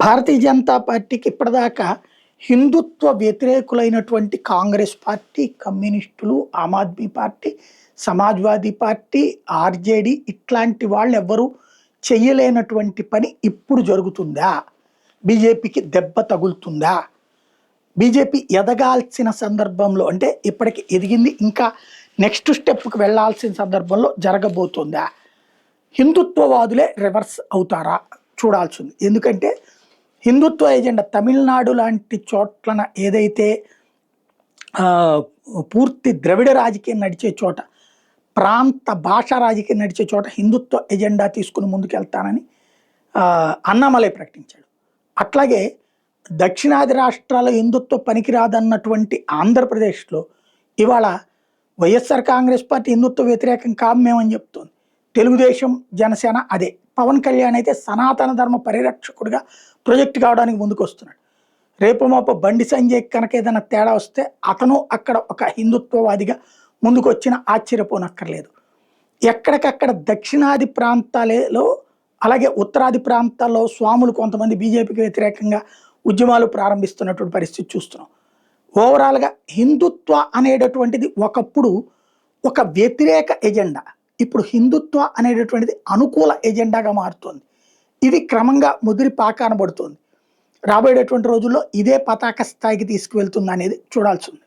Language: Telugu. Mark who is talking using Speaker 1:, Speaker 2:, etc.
Speaker 1: భారతీయ జనతా పార్టీకి ఇప్పటిదాకా హిందుత్వ వ్యతిరేకులైనటువంటి కాంగ్రెస్ పార్టీ, కమ్యూనిస్టులు, ఆమ్ ఆద్మీ పార్టీ, సమాజ్వాదీ పార్టీ, ఆర్జేడీ ఇట్లాంటి వాళ్ళు ఎవ్వరూ చెయ్యలేనటువంటి పని ఇప్పుడు జరుగుతుందా? బీజేపీకి దెబ్బ తగులుతుందా? బీజేపీ ఎదగాల్సిన సందర్భంలో అంటే ఇప్పటికి ఎదిగింది, ఇంకా నెక్స్ట్ స్టెప్కి వెళ్లాల్సిన సందర్భంలో జరగబోతుందా? హిందుత్వవాదులే రివర్స్ అవుతారా చూడాల్సింది. ఎందుకంటే హిందుత్వ ఎజెండా తమిళనాడు లాంటి చోట్లన ఏదైతే పూర్తి ద్రవిడ రాజకీయం నడిచే చోట, ప్రాంత భాషా రాజకీయం నడిచే చోట హిందుత్వ ఎజెండా తీసుకుని ముందుకెళ్తానని అన్నామలై ప్రకటించాడు. అట్లాగే దక్షిణాది రాష్ట్రాల హిందుత్వ పనికిరాదన్నటువంటి ఆంధ్రప్రదేశ్లో ఇవాళ వైఎస్ఆర్ కాంగ్రెస్ పార్టీ హిందుత్వ వ్యతిరేకం కామేమని చెప్తోంది. తెలుగుదేశం, జనసేన అదే. పవన్ కళ్యాణ్ అయితే సనాతన ధర్మ పరిరక్షకుడిగా ప్రొజెక్ట్ కావడానికి ముందుకు వస్తున్నాడు. రేపు మాప బండి సంజయ్ కనుక ఏదైనా తేడా వస్తే అతను అక్కడ ఒక హిందుత్వవాదిగా ముందుకు వచ్చిన ఆశ్చర్యపోనక్కర్లేదు. ఎక్కడికక్కడ దక్షిణాది ప్రాంతాలలో అలాగే ఉత్తరాది ప్రాంతాల్లో స్వాములు కొంతమంది బీజేపీకి వ్యతిరేకంగా ఉద్యమాలు ప్రారంభిస్తున్నటువంటి పరిస్థితి చూస్తున్నాం. ఓవరాల్గా హిందుత్వ అనేటటువంటిది ఒకప్పుడు ఒక వ్యతిరేక ఎజెండా, ఇప్పుడు హిందుత్వ అనేటటువంటిది అనుకూల ఎజెండాగా మారుతుంది. ఇది క్రమంగా ముదిరి పాకానబడుతుంది. రాబోయేటటువంటి రోజుల్లో ఇదే పతాక స్థాయికి తీసుకువెళ్తుంది అనేది చూడాల్సి ఉంది.